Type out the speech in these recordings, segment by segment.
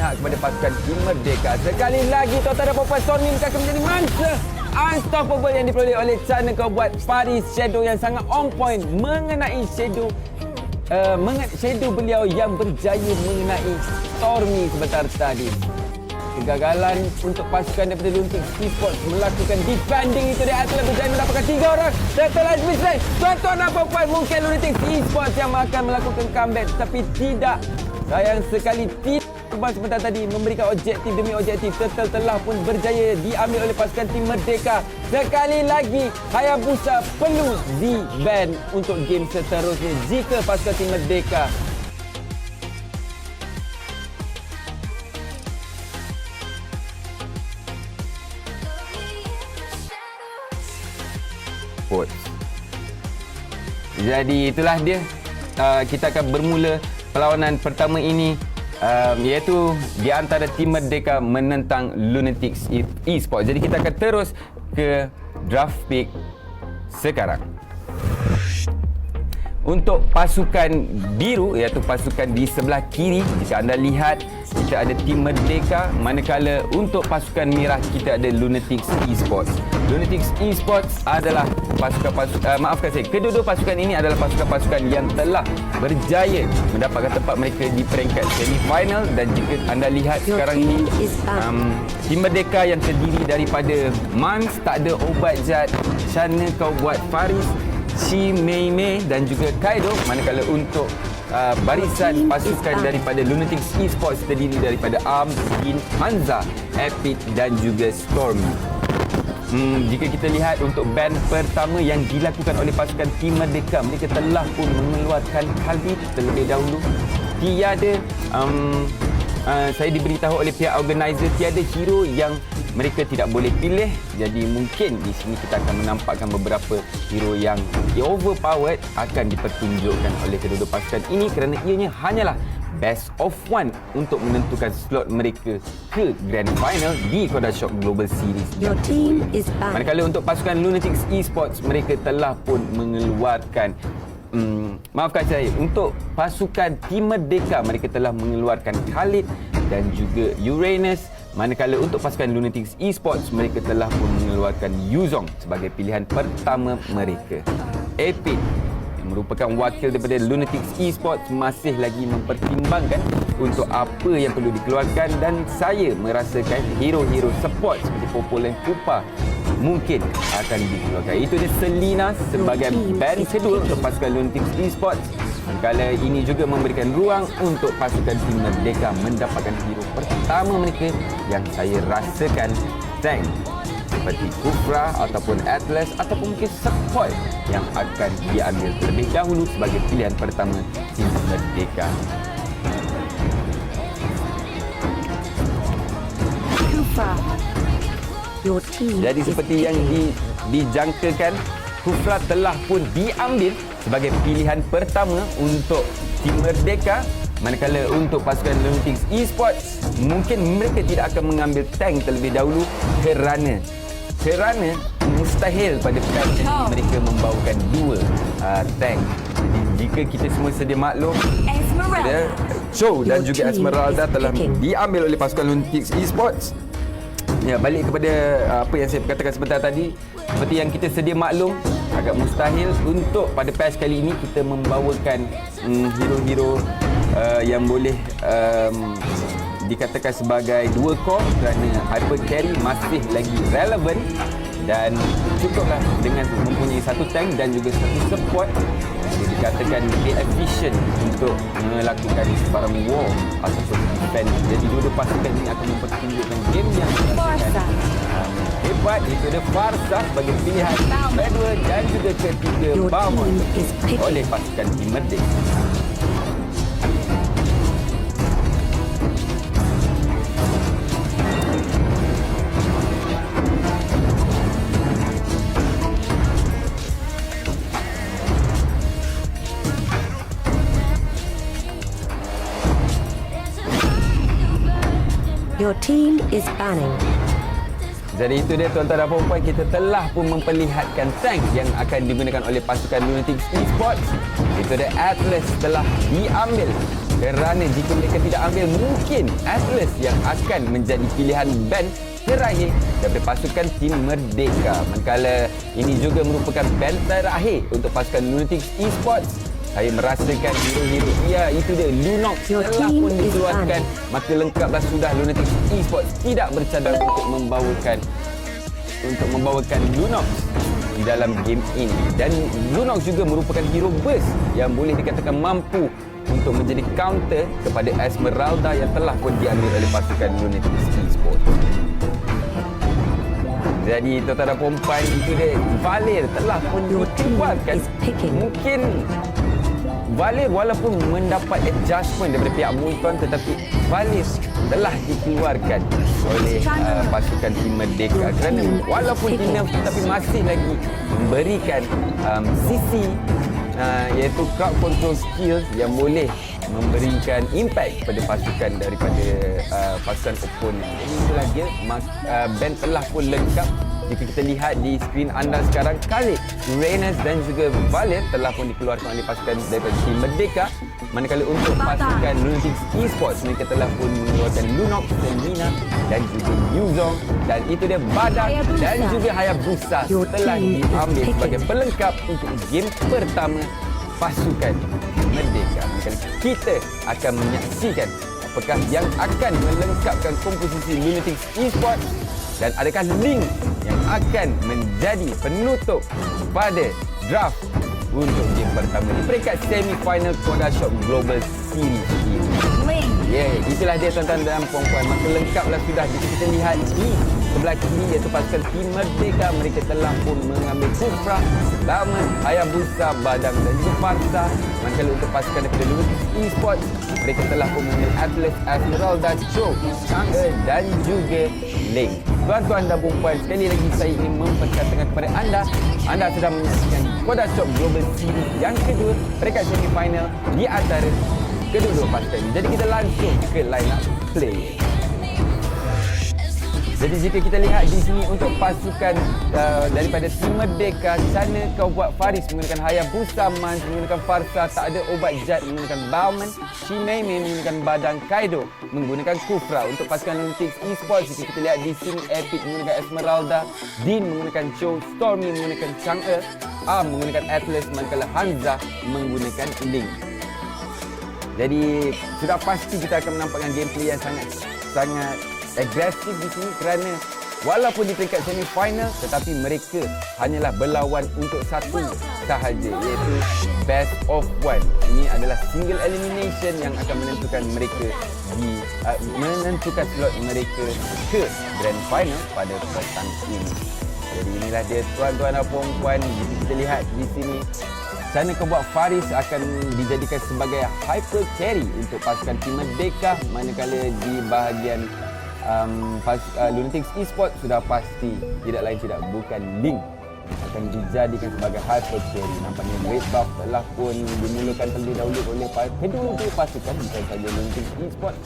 memihak kepada pasukan Tim Merdeka. Sekali lagi tuan-tuan dan puan-puan, Stormy akan menjadi mangsa unstoppable yang diperoleh oleh Chana kau buat Faris Shadow yang sangat on point mengenai Shadow Shadow beliau yang berjaya mengenai Stormy sebentar tadi. Kegagalan untuk pasukan daripada Lunatic Esports melakukan defending itu dia telah berjaya mendapatkan 3 orang setelah misplay. Tuan-tuan dan puan-puan, mungkin Lunatic Esports yang akan melakukan comeback, tapi tidak. Sayang sekali tidak. Sebentar tadi memberikan objektif demi objektif, telah pun berjaya diambil oleh pasukan Tim Merdeka. Sekali lagi Hayabusa perlu di-ban untuk game seterusnya jika pasukan Tim Merdeka Jadi itulah dia. Kita akan bermula perlawanan pertama ini, iaitu di antara Tim Merdeka menentang Lunatic Esports. Jadi kita akan terus ke draft pick sekarang. Untuk pasukan biru, iaitu pasukan di sebelah kiri, jika anda lihat kita ada Tim Merdeka, manakala untuk pasukan merah kita ada Lunatic Esports. Lunatic Esports adalah kedua-dua pasukan ini adalah pasukan-pasukan yang telah berjaya mendapatkan tempat mereka di peringkat semi-final. Dan jika anda lihat sekarang ini, Tim Merdeka yang terdiri daripada Mans, tak ada Obat Jad, Chana kau buat Faris, Chi Mei Mei dan juga Kaido, manakala untuk barisan pasukan daripada Lunatic Esports terdiri daripada Arm, Jin, Hanza, Epic dan juga Stormy. Jika kita lihat untuk ban pertama yang dilakukan oleh pasukan Tim Merdeka, mereka telah pun mengeluarkan Khalid terlebih dahulu. Tiada saya diberitahu oleh pihak organizer tiada hero yang mereka tidak boleh pilih. Jadi mungkin di sini kita akan menampakkan beberapa hero yang overpowered akan dipertunjukkan oleh kedua-dua pasukan ini kerana ianya hanyalah best of one untuk menentukan slot mereka ke Grand Final di Kodashop Global Series. Your team is back. Manakala untuk pasukan Lunatic Esports, mereka telah pun mengeluarkan maafkan saya, untuk pasukan Tim Merdeka mereka telah mengeluarkan Khalid dan juga Uranus. Manakala untuk pasukan Lunatic Esports, mereka telah pun mengeluarkan Yuzong sebagai pilihan pertama mereka. Epic yang merupakan wakil daripada Lunatic Esports masih lagi mempertimbangkan untuk apa yang perlu dikeluarkan, dan saya merasakan hero-hero support seperti Popolan Kupa mungkin akan dikeluarkan. Itu dia Selina sebagai band kedua untuk pasukan Lunatic Esports. Manakala ini juga memberikan ruang untuk pasukan Tim Merdeka mendapatkan hero pertama mereka yang saya rasakan tank seperti Kufra ataupun Atlas ataupun mungkin support yang akan diambil terlebih dahulu sebagai pilihan pertama Tim Merdeka. Kufra, your team. Jadi seperti yang dijangkakan, Kufra telah pun diambil sebagai pilihan pertama untuk Tim Merdeka. Manakala untuk pasukan Lunatic Esports, mungkin mereka tidak akan mengambil tank terlebih dahulu kerana mustahil pada patch ini mereka membawakan dua tank. Jadi jika kita semua sedia maklum, Cho dan juga Esmeralda telah diambil oleh pasukan Lunatic Esports. Ya, balik kepada apa yang saya katakan sebentar tadi, seperti yang kita sedia maklum, agak mustahil untuk pada patch kali ini kita membawakan hero-hero yang boleh dikatakan sebagai dual core kerana hyper carry masih lagi relevan dan cukuplah dengan mempunyai satu tank dan juga satu support. Dia dikatakan lebih efisien untuk melakukan sebarang war ataupun defense. Jadi dua-dua pasukan ini akan mempertunjukkan game yang hebat. Itu ada Farsa sebagai pilihan kedua dan juga ketiga Balmond oleh pasukan Tim Merdeka. Your team is banning. Jadi itu dia tuan-tuan dan puan-puan, kita telah pun memperlihatkan tank yang akan digunakan oleh pasukan Lunatic Esports. Itu dia Atlas telah diambil Kerana jika mereka tidak ambil, mungkin Atlas yang akan menjadi pilihan band terakhir daripada pasukan tim Merdeka. Manakala ini juga merupakan band terakhir untuk pasukan Lunatics Esports. Saya merasakan hero-hero, ya itu dia, Lunox Your telah team pun is dikeluarkan. banned. Maka lengkaplah sudah Lunatics Esports tidak bercadang untuk membawakan Lunox di dalam game ini. Dan Lunox juga merupakan hero burst yang boleh dikatakan mampu untuk menjadi counter kepada Esmeralda yang telah pun diambil oleh pasukan Lunatics Esports. Jadi tuan-tuan dan puan, itu dia, Valir telah pun Your team dikeluarkan. is picking. Mungkin Valir walaupun mendapat adjustment daripada pihak Multon, tetapi Valir telah dikeluarkan oleh pasukan tim Merdeka kerana walaupun di nerf tetapi masih lagi memberikan sisi iaitu crowd control skill yang boleh memberikan impact kepada pasukan daripada pasukan oponen. Jadi itulah dia, band telah pun lengkap. Jika kita lihat di skrin anda sekarang, Khalid, Reynes dan juga Valir telah pun dikeluarkan oleh pasukan daripada tim Merdeka. Manakala untuk pasukan Lunatics Esports, mereka telah pun mengeluarkan Lunox, Selina dan juga Yuzong. Dan itu dia, Badang dan juga Hayabusa telah diambil sebagai pelengkap untuk game pertama pasukan Merdeka. Manakala kita akan menyaksikan apakah yang akan melengkapkan komposisi Lunatics Esports dan adakah Link yang akan menjadi penutup pada draft untuk game pertama di peringkat semi-final Koda Shop Global Series ini. Itulah dia tuan-tuan dan puan-puan. Maka lengkaplah sudah jika kita lihat di sebelah kiri iaitu pasukan tim Merdeka. Mereka telah pun mengambil Kufra, Bauman, Hayabusa, Badang dan juga Farsa. Manakala untuk pasukan daripada Lunatics Esports, mereka telah pun mengambil Atlas, Esmeralda, Cho, Chang'e dan juga Link. Tuan-tuan dan puan-puan, sekali lagi saya ingin memperkatakan kepada anda sedang menyaksikan Koda Shop Global Series yang kedua, peringkat semi-final di antara kedua-dua pasukan ini. Jadi kita langsung ke line up play. Jadi jika kita lihat di sini untuk pasukan daripada tim Merdeka, sana kau buat Faris menggunakan Hayabusa, Mans menggunakan Farsa, tak ada obat Jad menggunakan Bauman, Shimei menggunakan Badang, Kaido menggunakan Kufra. Untuk pasukan Lunatics Esports, jika kita lihat di sini, Epic menggunakan Esmeralda, Din menggunakan Cho, Stormy menggunakan Chang'e, Arm menggunakan Atlas, manakala Hanza menggunakan Link. Jadi sudah pasti kita akan menampakkan gameplay yang sangat agresif di sini kerana walaupun di peringkat semi-final tetapi mereka hanyalah berlawan untuk satu sahaja iaitu best of one. Ini adalah single elimination yang akan menentukan mereka menentukan slot mereka ke grand final pada petang ini. Jadi inilah dia tuan-tuan dan puan-puan, jika kita lihat di sini sana kebuat Faris akan dijadikan sebagai hyper carry untuk pasukan tim Merdeka, manakala di bahagian Lunatics Esports sudah pasti tidak lain tidak bukan Link akan dijadikan sebagai hyper carry. Nampaknya red buff telah pun dimulakan terlebih dahulu oleh kedua-dua pasukan, bukan saja Lunatics Esports.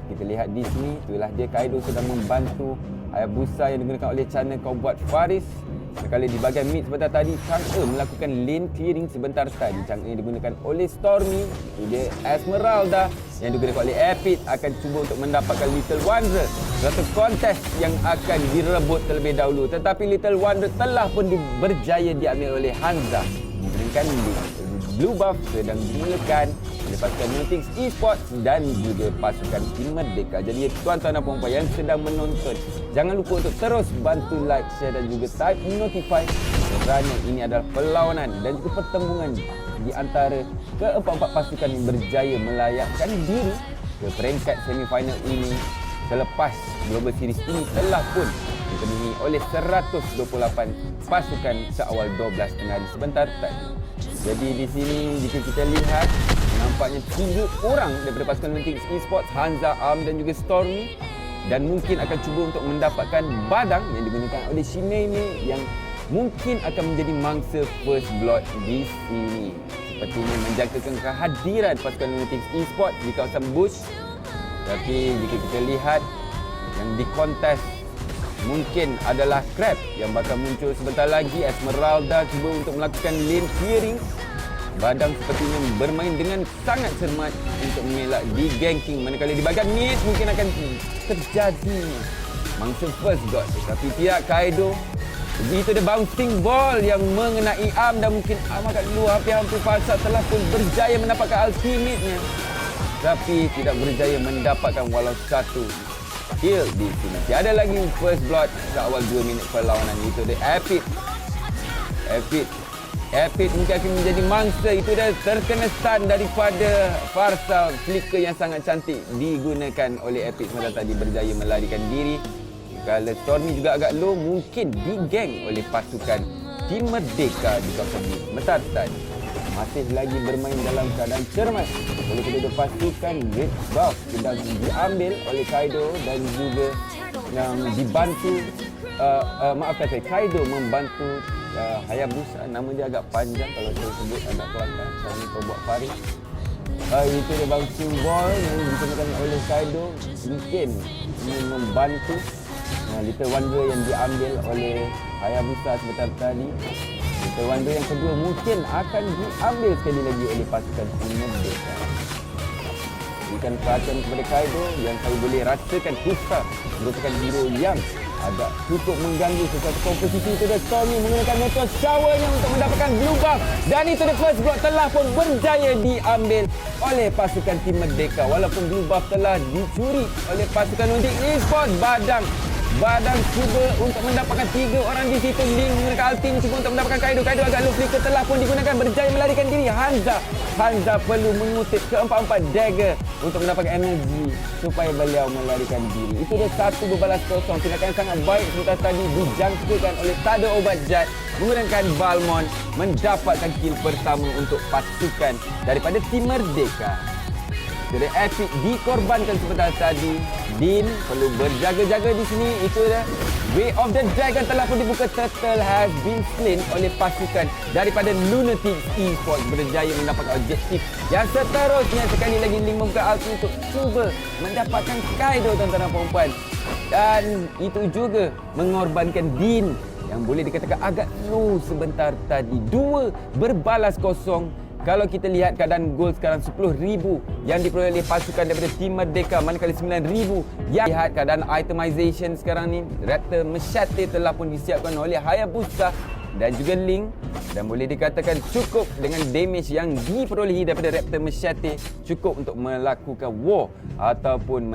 Kita lihat di sini, itulah dia, Kaido sedang membantu Hayabusa yang digunakan oleh Chana kau buat Faris. Sekali di bahagian mid sebentar tadi, Chang'e melakukan lane clearing sebentar tadi. Chang'e digunakan oleh Stormy. Itu dia Esmeralda yang digunakan oleh Epic akan cuba untuk mendapatkan Little Wanderer. Satu kontes yang akan direbut terlebih dahulu. Tetapi Little Wanderer telah pun berjaya diambil oleh Hanza. Memberikan blue buff sedang dimulakan oleh pasukan Lunatics Esports dan juga pasukan tim Merdeka. Jadi tuan-tuan dan puan-puan yang sedang menonton, jangan lupa untuk terus bantu like, share dan juga type notify kerana ini adalah perlawanan dan juga pertembungan di antara keempat-empat pasukan yang berjaya melayakkan diri ke peringkat semifinal ini selepas Global Series ini telah pun dipenuhi oleh 128 pasukan seawal 12 tengah hari sebentar tadi. Jadi di sini jika kita lihat, nampaknya 3 orang daripada pasukan Lunatics Esports, Hanza, Arm dan juga Stormy, dan mungkin akan cuba untuk mendapatkan Badang yang digunakan oleh Shimei yang mungkin akan menjadi mangsa first blood di sini. Sepertinya menjangkakan kehadiran pasukan Lunatics Esports di kawasan bush. Tapi jika kita lihat yang di kontes mungkin adalah Crab yang bakal muncul sebentar lagi. Esmeralda cuba untuk melakukan lane clearing Badang sepertinya bermain dengan sangat cermat untuk mengelak di-ganking. Manakala di bahagian mid mungkin akan terjadi mangsa first god. Tapi tidak, Kaido. Begitu ada bouncing ball yang mengenai Am dan mungkin Am agak luar, hampir Falsa telah pun berjaya mendapatkan ultimate-nya. Tapi tidak berjaya mendapatkan walau satu kill di sini. Ada lagi first blood seawal 2 minit perlawanan. Itu dia Epic mungkin akan menjadi mangsa. Itu dah terkena stun daripada Farsa. Flicker yang sangat cantik digunakan oleh Epic semasa tadi, berjaya melarikan diri. Kalau Stormy juga agak low, mungkin digeng oleh pasukan Tim Merdeka di kawasan ini. Sebentar tadi masih lagi bermain dalam keadaan cermat oleh kedua pasukan. Red buff sedang diambil oleh Kaido dan juga yang dibantu Kaido membantu Hayabusa. Nama dia agak panjang kalau saya sebut anak kelakar. Sekarang ni kau buat Farid. Itu dia bouncing ball yang digunakan oleh Kaido, mungkin membantu Little Wonder yang diambil oleh Hayabusa sebentar tadi. Little Wonder yang kedua mungkin akan diambil sekali lagi oleh pasukan Tim Merdeka. Berikan perhatian kepada Kaido yang saya boleh rasakan Kusa merupakan hero yang agak cukup mengganggu sesuatu komposisi. Itu dia Stormy menggunakan Meteor Shower-nya untuk mendapatkan blue buff. Dan itu dia first block telah pun berjaya diambil oleh pasukan Tim Merdeka. Walaupun blue buff telah dicuri oleh pasukan Lunatic Esports, Badang cuba untuk mendapatkan 3 orang di situ. Link menggunakan ulti cuba untuk mendapatkan Kaido. Kaido agak low, flicker telah pun digunakan, berjaya melarikan diri. Hanza perlu mengutip ke-4 dagger untuk mendapatkan energi supaya beliau melarikan diri. Itu dia 1-0. Tindakan sangat baik sebentar tadi dijangkakan oleh Tada Obat Jad menggunakan Balmond, mendapatkan kill pertama untuk pasukan daripada Tim Merdeka. Jadi Epic dikorbankan sebentar tadi. Din perlu berjaga-jaga di sini. Itu dah Way of the Dragon telah pun dibuka. Turtle has been slain oleh pasukan daripada Lunatic Esports, berjaya mendapatkan objektif yang seterusnya. Sekali lagi Link membuka ulti untuk cuba mendapatkan Kaido, tuan-tuan dan puan-puan. Dan itu juga mengorbankan Din yang boleh dikatakan agak low sebentar tadi. 2 berbalas kosong. Kalau kita lihat keadaan gol sekarang 10,000 yang diperoleh oleh pasukan daripada Tim Merdeka, manakala 9,000 yang lihat keadaan itemization sekarang ni. Raptor Machete telah pun disiapkan oleh Hayabusa dan juga Link, dan boleh dikatakan cukup dengan damage yang diperolehi daripada Raptor Machete, cukup untuk melakukan war ataupun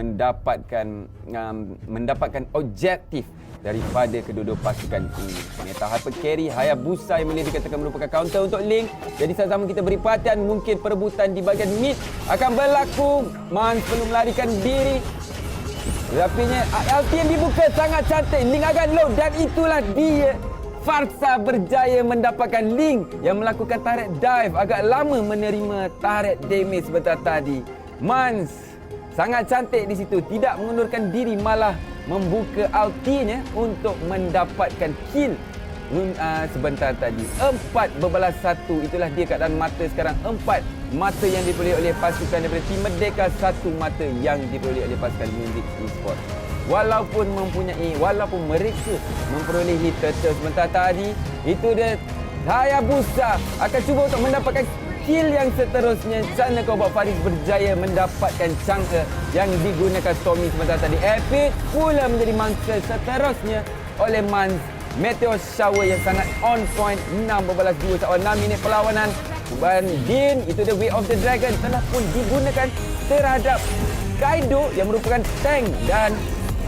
mendapatkan objektif daripada kedua-dua pasukan ini. Meta Hyper Carry Hayabusa yang boleh dikatakan merupakan counter untuk Link. Jadi sama-sama kita beri perhatian, mungkin perebutan di bahagian mid akan berlaku. Mans perlu melarikan diri. Tetapinya LT yang dibuka sangat cantik. Link agak low dan itulah dia. Farsa berjaya mendapatkan Link yang melakukan turret dive. Agak lama menerima turret damage sebentar tadi. Mans sangat cantik di situ, tidak mengundurkan diri, malah membuka ultinya untuk mendapatkan kill sebentar tadi. 4-1, itulah dia keadaan mata sekarang. 4 mata yang diperoleh oleh pasukan daripada Tim Merdeka, 1 mata yang diperoleh oleh pasukan Lunatic Esports. Walaupun mereka memperolehi turtle sebentar tadi, itu dia Hayabusa akan cuba untuk mendapatkan kill yang seterusnya. Sana Cowboy Faris berjaya mendapatkan chang'e yang digunakan Stormy sebentar tadi. Epic pula menjadi mangsa seterusnya oleh Mans. Meteor Shower yang sangat on point. 6-2 seawal 6 minit perlawanan. Dan Din, itu the Way of the Dragon, telah pun digunakan terhadap Kaido yang merupakan tank. Dan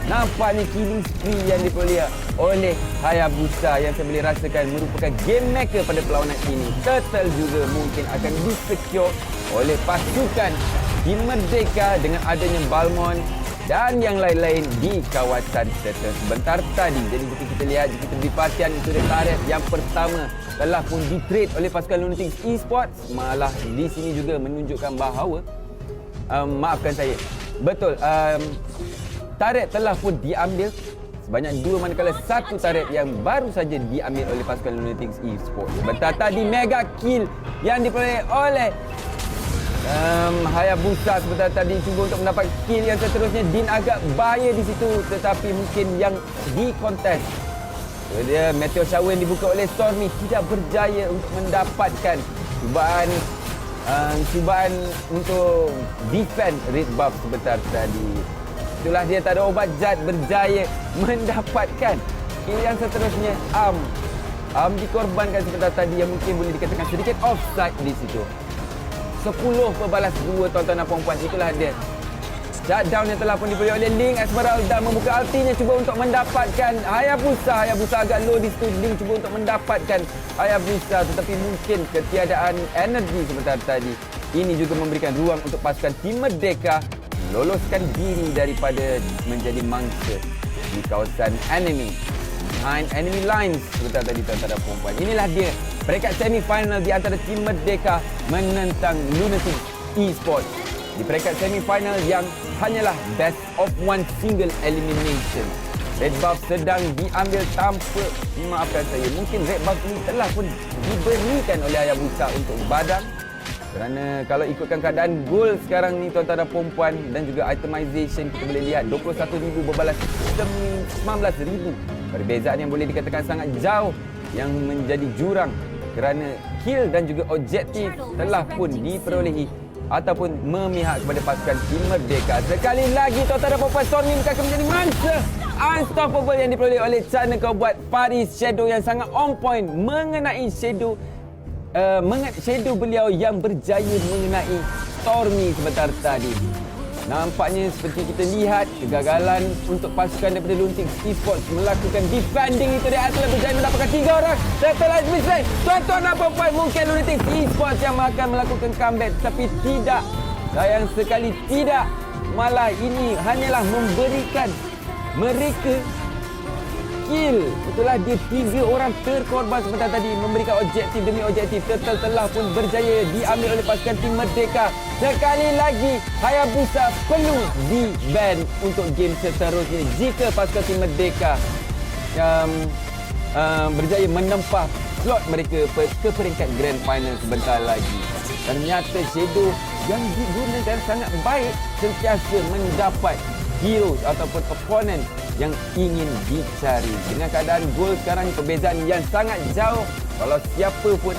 nampaknya killing spree yang diperoleh oleh Hayabusa yang saya boleh rasakan merupakan game maker pada perlawanan ini. Turtle juga mungkin akan disecure oleh pasukan Tim Merdeka dengan adanya Balmond dan yang lain-lain di kawasan Turtle sebentar tadi. Jadi jika kita lihat, jika kita beri perhatian, itu dia target yang pertama telah pun di-trade oleh pasukan Lunatic Esports. Malah di sini juga menunjukkan bahawa maafkan saya, betul, turret telah pun diambil sebanyak 2, manakala 1 turret yang baru saja diambil oleh pasukan Lunatic Esports. Sebentar tadi mega kill yang diperoleh oleh Hayabusa sebentar tadi, cuba untuk mendapat kill yang seterusnya. Din agak bahaya di situ, tetapi mungkin yang di kontes dia Meteor Shower yang dibuka oleh Stormy tidak berjaya untuk mendapatkan cubaan untuk defend Red Buff sebentar tadi. Itulah dia, tak ada obat jad, berjaya mendapatkan kill yang seterusnya. Dikorbankan sebentar tadi yang mungkin boleh dikatakan sedikit offside di situ. 10 berbalas 2 tuan-tuan dan puan-puan. Itulah dia. Shutdown yang telah pun diberi oleh Ling. Esmeralda membuka ultinya, cuba untuk mendapatkan Hayabusa. Hayabusa agak low di situ. Ling cuba untuk mendapatkan Hayabusa, tetapi mungkin ketiadaan energi sebentar tadi ini juga memberikan ruang untuk pasukan tim Merdeka loloskan diri daripada menjadi mangsa di kawasan enemy. Behind enemy lines sebentar tadi tuan-tuan dan puan-puan. Inilah dia peringkat semi-final di antara tim Merdeka menentang Lunatic Esports. Di peringkat semi-final yang hanyalah best of one single elimination. Red Buff sedang diambil tanpa, maafkan saya, mungkin Red Buff ini telah pun diberikan oleh Hayabusa untuk badang. Kerana kalau ikutkan keadaan gol sekarang ni tuan-tuan dan puan-puan dan juga itemization, kita boleh lihat 21,000 berbalas 19,000. Perbezaan yang boleh dikatakan sangat jauh yang menjadi jurang kerana kill dan juga objektif telah pun diperolehi ataupun memihak kepada pasukan tim Merdeka. Sekali lagi tuan-tuan dan puan-puan, Stormy akan menjadi mangsa unstoppable yang diperoleh oleh Chana Kau Buat Faris. Shadow yang sangat on point mengenai shadow beliau yang berjaya mengenai Stormy sebentar tadi. Nampaknya seperti kita lihat kegagalan untuk pasukan daripada Lunatic Esports melakukan defending itu. Dia telah berjaya mendapatkan 3 orang setelah mislead. Tuan-tuan dan puan-puan, mungkin Lunatic Esports yang akan melakukan comeback, tapi tidak. Sayang sekali tidak. Malah ini hanyalah memberikan mereka kill. Itulah dia, 3 orang terkorban sebentar tadi memberikan objektif demi objektif. Telah pun berjaya diambil oleh pasukan tim Merdeka. Sekali lagi Hayabusa perlu di-ban untuk game seterusnya jika pasukan tim Merdeka berjaya menempah slot mereka ke peringkat grand final sebentar lagi. Ternyata Shadow yang digunakan sangat baik sentiasa mendapat heroes ataupun opponent yang ingin dicari. Dengan keadaan gol sekarang, perbezaan yang sangat jauh, kalau siapa pun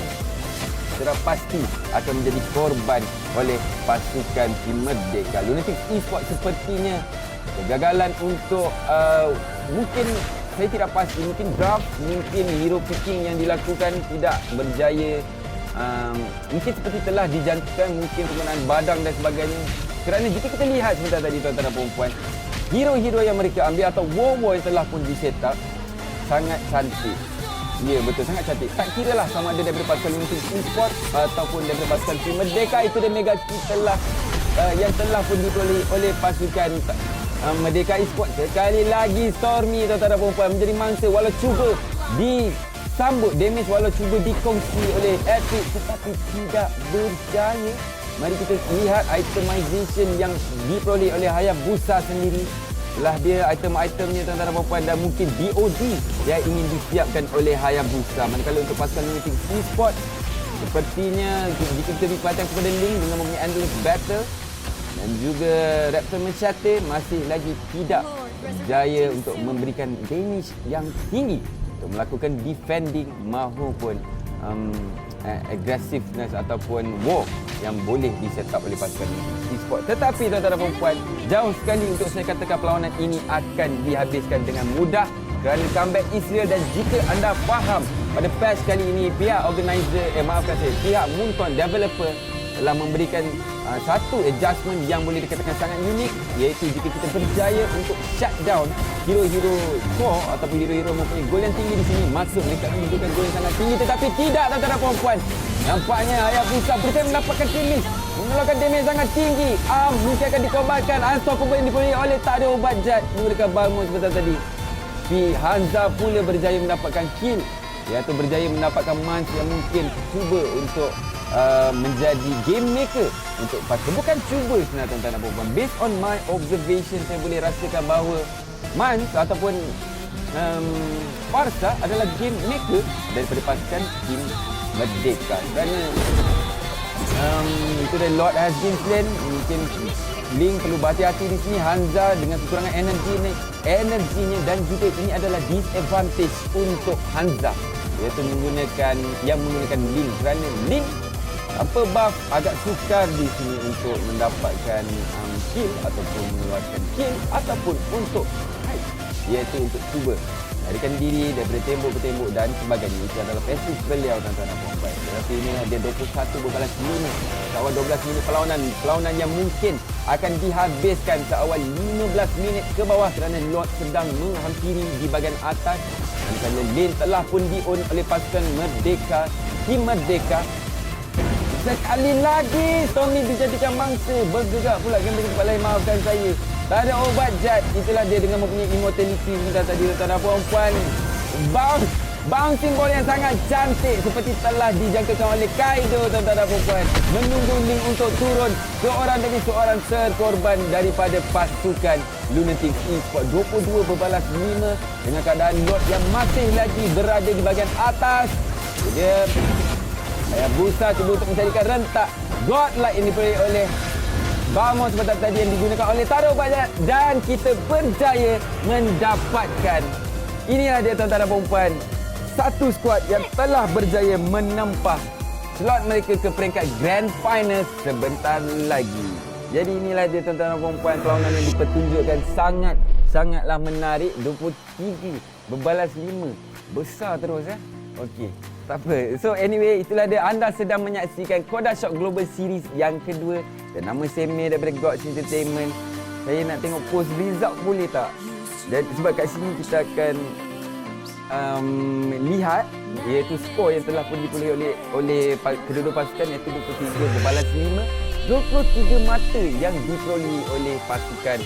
sudah pasti akan menjadi korban oleh pasukan tim Merdeka. Lunatic Esports sepertinya kegagalan untuk mungkin saya tidak pasti, mungkin draft, mungkin hero picking yang dilakukan tidak berjaya. Mungkin seperti telah dijangkakan, mungkin penggunaan badang dan sebagainya. Kerana jika kita lihat sebentar tadi tuan-tuan dan puan-puan, hero-hero yang mereka ambil atau war yang telah pun di-set up sangat cantik. Ya, betul, sangat cantik. Tak kira lah sama ada daripada pasukan Lunatic Esports ataupun daripada pasukan tim Merdeka. Itu dia mega kill yang telah pun diperoleh oleh pasukan Merdeka Esports. Sekali lagi Stormy tuan-tuan dan puan-puan menjadi mangsa walau cuba disambut damage, walau cuba dikongsi oleh Epic, tetapi tidak berjaya. Mari kita lihat itemization yang diperoleh oleh Hayabusa sendiri. Itulah dia item-itemnya tuan-tuan dan puan-puan, dan mungkin BOD yang ingin disiapkan oleh Hayabusa. Manakala untuk pasukan Lunatic Esports, sepertinya jika kita beri perhatian kepada Link dengan mempunyai Endless Battle dan juga Raptor Machete masih lagi tidak berjaya untuk memberikan damage yang tinggi untuk melakukan defending maupun aggressiveness ataupun war yang boleh di-set up oleh pasukan Esports. Tetapi tuan-tuan dan puan-puan, jauh sekali untuk saya katakan perlawanan ini akan dihabiskan dengan mudah kerana comeback Israel. Dan jika anda faham pada patch kali ini, pihak organizer, pihak Moonton developer telah memberikan satu adjustment yang boleh dikatakan sangat unik, iaitu jika kita berjaya untuk shutdown hero-hero core ataupun hero-hero mempunyai gol yang tinggi di sini, maksud mereka menunjukkan gol yang sangat tinggi. Tetapi tidak tuan-tuan dan puan-puan, nampaknya Hayabusa berjaya mendapatkan damage, mengeluarkan damage sangat tinggi. Mungkin akan dikorbankan. Unstoppable yang diperoleh oleh tak ada obat jad menggunakan Balmond sebentar tadi. Hanza pula berjaya mendapatkan kill, iaitu berjaya mendapatkan Mans yang mungkin cuba untuk menjadi game maker untuk pasukan. Bukan cuba sebenarnya tuan-tuan dan puan-puan. Based on my observation, saya boleh rasakan bahawa Mans ataupun Farsa adalah game maker daripada pasukan tim Merdeka. Kerana itu dari Lord has been slain. Mungkin Link perlu berhati-hati di sini. Hanza dengan kekurangan energinya, dan juga ini adalah disadvantage untuk Hanza, iaitu menggunakan Link. Kerana Link Tanpa buff agak sukar di sini untuk mendapatkan kill ataupun mengeluarkan kill ataupun untuk hide, iaitu untuk cuba larikan diri daripada tembok ke tembok dan sebagainya. Itu adalah pasif beliau tuan-tuan dan puan-puan. Tetapi ini dia 21 berbalas 5 seawal 12 minit perlawanan yang mungkin akan dihabiskan seawal 15 minit ke bawah kerana Lord sedang menghampiri di bahagian atas. Dan kerana lane telah pun di-own oleh pasukan Merdeka, tim Merdeka. Sekali lagi Tommy dijadikan mangsa. Bergerak pula gambar tempat lain, maafkan saya. Tak ada obat jad. Itulah dia dengan mempunyai immortality kita tadi tuan-tuan dan puan-puan. Bouncing ball yang sangat cantik seperti telah dijangkakan oleh Kaido tuan-tuan dan puan-puan. Menunggu Link untuk turun seorang demi seorang terkorban daripada pasukan Lunatic Esports. 22 berbalas 5 dengan keadaan Lord yang masih lagi berada di bahagian atas. Dia Hayabusa cuba untuk mencarikan rentak godlike yang diperoleh oleh Bamo seperti tadi yang digunakan oleh Taro Bajat, dan kita berjaya mendapatkan, inilah dia tuan-tuan dan puan-puan, satu skuad yang telah berjaya menempah slot mereka ke peringkat Grand Final sebentar lagi. Jadi inilah dia tuan-tuan dan puan-puan, perlawanan yang dipertunjukkan sangatlah menarik. 23 berbalas 5, besar terus Okey, tak apa. So anyway, itulah dia, anda sedang menyaksikan Kodashot Global Series yang kedua dan nama Semir daripada Gods Entertainment. Saya nak tengok post result boleh tak? Dan sebab kat sini kita akan lihat iaitu skor yang telah pun diperoleh oleh kedua-dua pasukan, iaitu 23 berbalas 5, 23 mata yang diperoleh oleh pasukan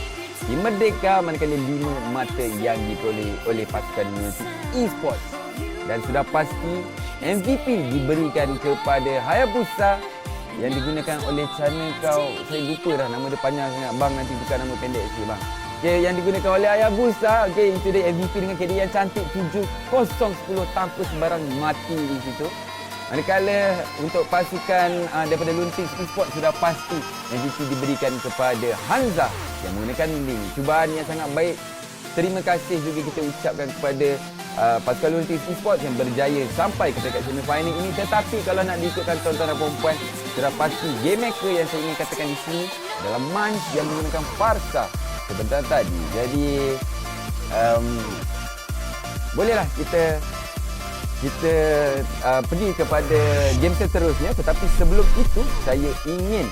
Tim Merdeka, manakala 5 mata yang diperoleh oleh pasukan Lunatic Esports. Dan sudah pasti MVP diberikan kepada Hayabusa yang digunakan oleh channel kau. Saya lupa dah nama dia panjang sangat. Bang nanti bukan nama pendek sikit bang. Okay, yang digunakan oleh Hayabusa. Okay, itu dia MVP dengan KD yang cantik 7-0-10 tanpa sebarang mati di situ. Manakala untuk pasukan daripada Lunatic Esports sudah pasti MVP diberikan kepada Hanza yang menggunakan Link. Cubaan yang sangat baik. Terima kasih juga kita ucapkan kepada pasukan Lunatic Esports yang berjaya sampai ke peringkat semifinal ini. Tetapi kalau nak diikutkan tuan-tuan dan puan-puan, sudah pasti game maker yang saya ingin katakan di sini adalah Munch yang menggunakan Farsa sebentar tadi. Jadi bolehlah kita pergi kepada game seterusnya. Tetapi sebelum itu saya ingin